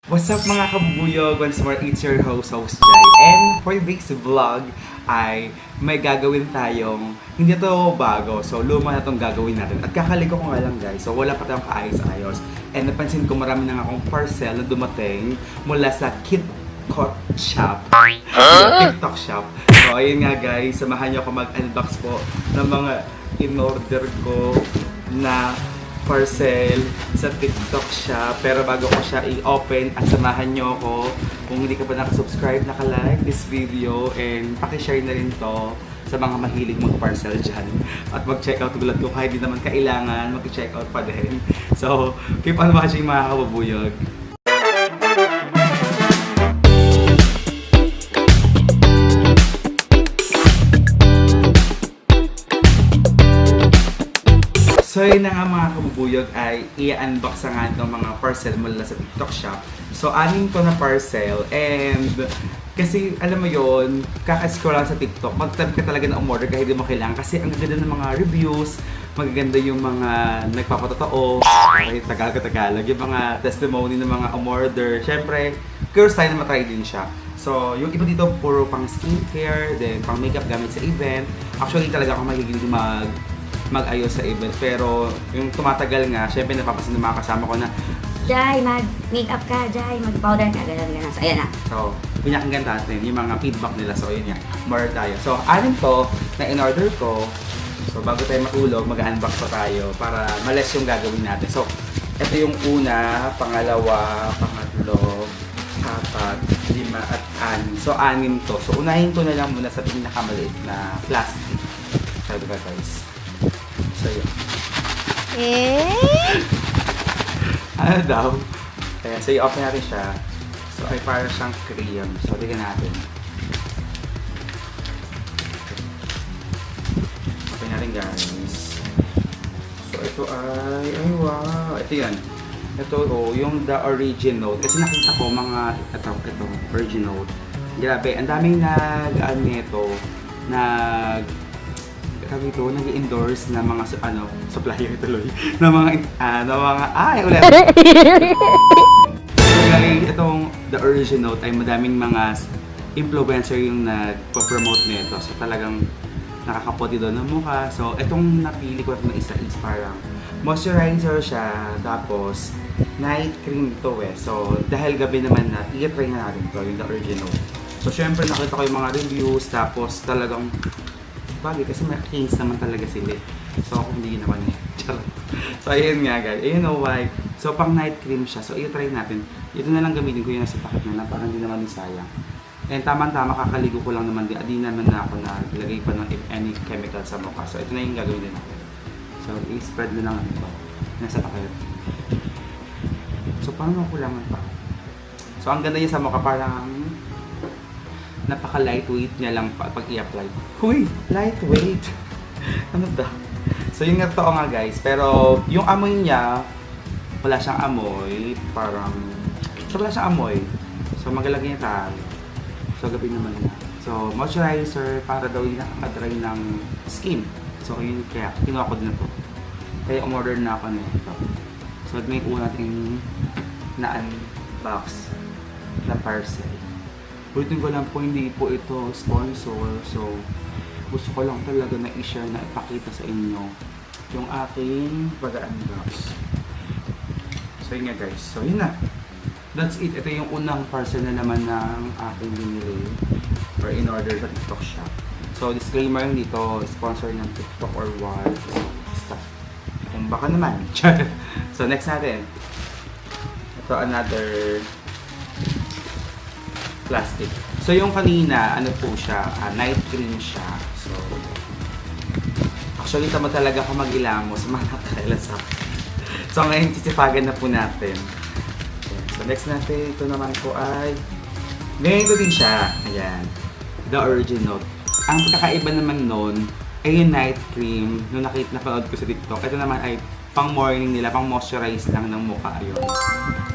What's up mga kabubuyog? Once more, it's your host Jai. And for this vlog ay may gagawin tayong, hindi ito bago. So luma na itong gagawin natin. At kakaliko ko nga lang guys. So wala pa tayong kaayos-ayos. And napansin ko marami na akong parcel na dumating mula sa KitKat shop. TikTok shop. So ayun nga guys, samahan niyo ako mag-unbox po ng mga in-order ko na parcel sa TikTok shop. Pero bago ko siya i-open at samahan nyo ako, kung hindi ka pa nakasubscribe, naka-like this video and pakishare na rin to sa mga mahilig mag-parcel dyan. At mag-check out tulad ko kahit di naman kailangan, mag-check out pa din. So, keep on watching mga kabubuyog. So yun na nga mga kabubuyog ay i-unbox na nga itong mga parcel mula sa TikTok shop. So anin ko na parcel and kasi alam mo yun, kaka-scroll lang sa TikTok, mag-tab ka talaga na umorder kahit hindi mo kailangan kasi ang ganda ng mga reviews, magaganda yung mga nagpapatotoo, kahit Tagalog, yung mga testimony ng mga umorder. Syempre, curious tayo na matry din siya. So, yung iba dito puro pang skincare, then pang makeup gamit sa event. Actually talaga ako magiging mag-ayos sa event. Pero yung tumatagal nga, syempre napapasin ng mga kasama ko na Jai, mag-makeup ka, Jai, mag-powder ka, gano'n. So, ayan na. so, pinakinggan natin yung mga feedback nila. So, yun yan. More tayo. So, anin to na in-order ko. So, bago tayo matulog, mag-unbox pa tayo para malas yung gagawin natin. So, ito yung una, pangalawa, pangatlo, apat, lima, at anim. So, anim to. So, unahin ko na lang muna sa pinakamaliit na plastic. So, diba guys? So, yun. Ano daw? Kaya, so i-open natin siya. So, ay para siyang cream. So, tignan natin. Open natin guys. So, ito ay wow! Ito yan. Ito, yung the original. Kasi nakita ko mga, ito, original. Grabe, ang daming nag-ano nito, nag-endorse na mga supplier tuloy na mga ulit. Kaya itong the original ay madaming mga influencer yung nagpo-promote nito. So talagang nakakaputi doon ng mukha. So itong napili ko na isa is parang moisturizer siya, tapos night cream to eh. So dahil gabi naman na, i-try na natin to, yung the original. So syempre nakita ko yung mga reviews, tapos talagang bagay kasi may case naman talaga sila. So ako hindi naman eh. So ayun nga guys, ayun know why. So pang night cream siya. So i-try natin. Ito na lang gamitin ko yung nasa packet na lang para hindi naman sayang. And tama-tama kakaligo ko lang naman din. Di naman na ako naglagay pa ng if any chemical sa mukha. So ito na yung gagawin din natin. So i-spread na lang ito. Nasa packet. So parang makulangan pa. So ang ganda niya sa mukha parang napaka-lightweight niya lang pag i-apply. Huy! Lightweight! Ano ba? So yung totoo nga guys, pero yung amoy niya, wala siyang amoy, parang, so wala siyang amoy. So magalagay niya tayo. So gabi naman na. So moisturizer para daw yung nakaka-dry ng skin. So yun kaya, kinuha ko din ito. Kaya umorder na ako nito. So may una natin na-unbox na parcel. Ulitin ko lang po, hindi po ito sponsor. So, gusto ko lang talaga na i-share na ipakita sa inyo yung aking pag-unbox. So, yun nga guys. So, yun na. That's it. Ito yung unang parcel na naman ng aking binili or in-order sa TikTok shop. So, disclaimer dito, sponsor ng TikTok or what. Basta. Kung baka naman. So, next natin. Ito, another plastic. So yung kanina, ano po siya, night cream siya. So, actually tama talaga ako mag-ilamos, manakailan sa so ngayon sisipagan na po natin. So next natin, ito naman po ay ganito din siya. Ayan. The original. Ang pagkakaiba naman nun ay yung night cream nung napanood ko sa TikTok. Ito naman ay pang morning nila, pang moisturize lang ng mukha. Ayun.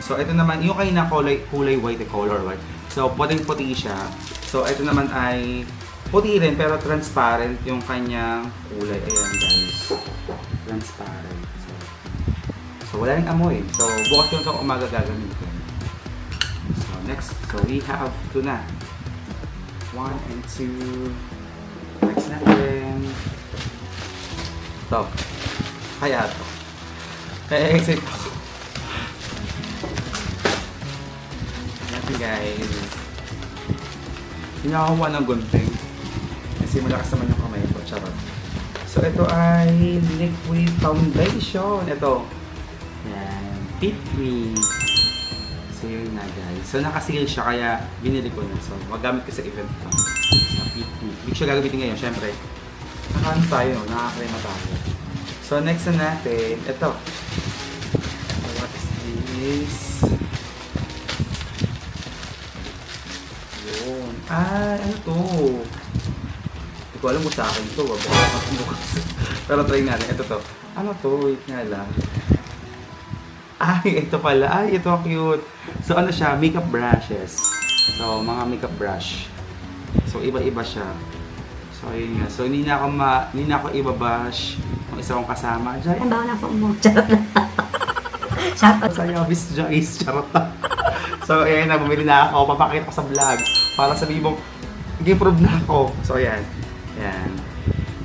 So ito naman, yung kanina kulay white, color white. So, puting-puti siya. So, ito naman ay puti rin pero transparent yung kanyang kulay. Ayan guys. Transparent. So wala rin amoy. So, bukas ko ito umaga gagamitin. next. So, we have ito na. 1 and 2. Next natin. Ito. Kaya ito. Kaya excited ako. Natin guys. Hindi na ako ng gunting. Kasi malakas naman yung kamay ko. Charot. So, ito ay liquid foundation. Ito. Yan. Fit Me. So, yun na guys. So, nakaseal siya kaya binili ko na. So, magamit ko sa event ko. Sa Fit Me. Hindi ko siya gagamitin ngayon. Siyempre, nakaano tayo. Nakakrema tayo. So, next na natin. Ito. So, what is this? Yun. Ano to? Hindi ko alam kung sa akin to. Pero try natin. Ito to. Ano to? Wait nga lang. Ay, ito pala. Ay, ito cute. So, ano siya? Makeup brushes. So, mga makeup brush. So, iba-iba siya. So, ayun nga. So, hindi na ako ibabash ng isa kong kasama. Diyan. Ang bawa ng phone mo. Charot lang. Shoutout. Saya, Miss Joyce. Charot. So, ayan na. Bumili na ako. Papakita ko sa vlog. Para sabihin mo, nag-improve na ako. So, ayan. Ayan.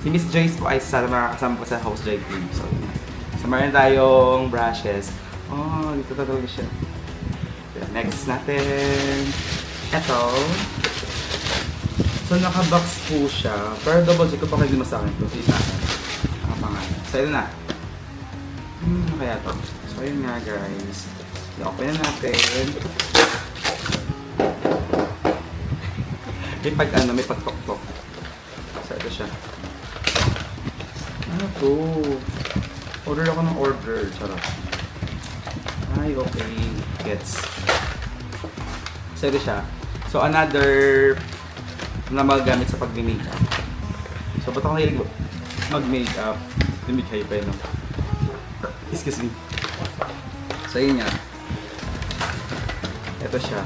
Si Miss Joyce po ay kasama ko sa House Joy Team. So, ayan. So, meron tayong brushes. Oh, dito talaga siya. Next natin. Ito. So, naka-box po siya. Pero double check ko pa kayo sa akin. Ito, sa akin. Nakapangalan. So, ito na. Ano kaya to? So, yun nga guys. I-open na natin. May pagtok-tok. So, ito siya. Ano to? Order ako ng order. Charot. Ay, okay. Gets. So, ito siya. So, another na magagamit sa pag-makeup. So, ba't ako nahilig mag-makeup? Lumikhay pa yun, no? Excuse me. So, yun nga. Ito siya.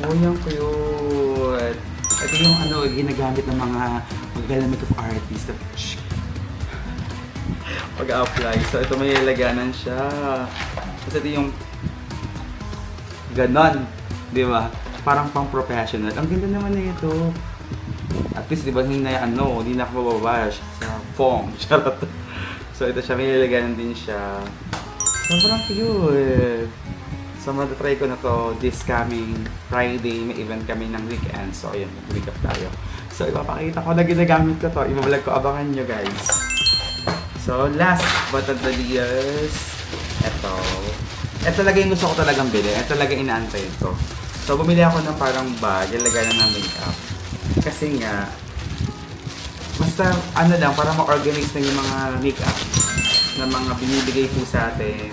Oh, yung cute. Ito yung ginagamit ng mga magagalang makeup artist. Pag-apply. So, ito may laganan siya. Kasi ito yung ganon. Di ba? Parang pang professional. Ang ganda naman na ito. At least, di ba, hindi na ako mababash sa phone. Charot. So, ito siya. May laganan din siya. Sobrang cute. So, matatry ko na to this coming Friday. May event kami ng weekend. So, ayan. Mag-makeup tayo. So, ipapakita ko na ginagamit ko to. Ibablog ko. Abangan nyo, guys. So, last but not the least, ito. Ito talaga yung gusto ko talagang bilhin. Ito talaga inaantay ko. So, bumili ako ng parang bag. Ilagay na ng makeup. Kasi nga, basta lang, para ma-organize na yung mga makeup na mga binibigay po sa atin.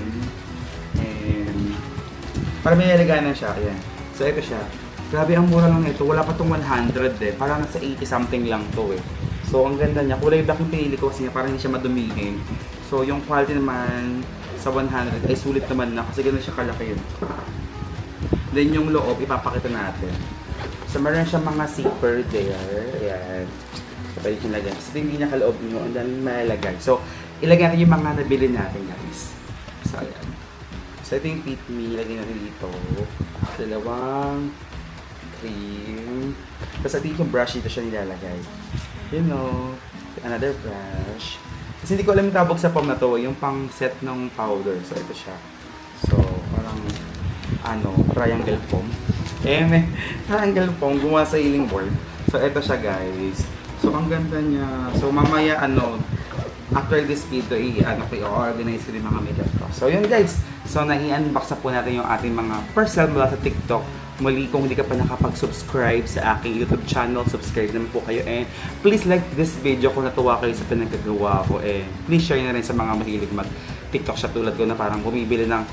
And, para may ilaganan siya. Ayan. So, ito siya. Grabe, ang mura lang ito. Wala pa itong 100 eh. Parang nasa 80 something lang to eh. So, ang ganda niya. Kulay black yung pinili ko kasi nga parang hindi siya madumihin. So, yung quality naman sa 100 ay sulit naman na kasi gano'n siya kalaki yun. Then, yung loob, ipapakita natin. So, meron siyang mga zipper there. Ayan. So, pwede yung lagyan. Kasi hindi niya kaloob nyo. Ang dami malagay. So, ilagay natin yung mga nabili natin, guys. So, ayan. So, ito yung Fit Me. Lagyan natin dito. Dalawang cream. Tapos, ito yung brush dito siya nilalagay. You know, another brush. Kasi hindi ko alam yung tawag sa foam na to, yung pang set ng powder. So, ito siya. So, parang, triangle foam. May triangle foam, gumawa sa healing board. So, ito siya, guys. So, ang ganda niya. So, mamaya, after this video, i-organize ko yung mga makeup ko. So, yun, guys. So, nai-unbox na po natin yung ating mga first sale mula sa TikTok. Muli, kung hindi ka pa nakapag-subscribe sa aking YouTube channel, subscribe naman po kayo. And please like this video kung natuwa kayo sa pinagagawa ko. And please share na rin sa mga mahilig mag-TikTok shop tulad ko na parang bumibili ng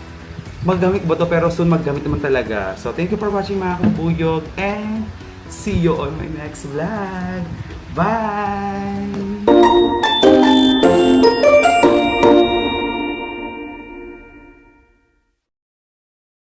maggamit ba to pero soon maggamit naman talaga. So thank you for watching mga kabuyog and see you on my next vlog. Bye!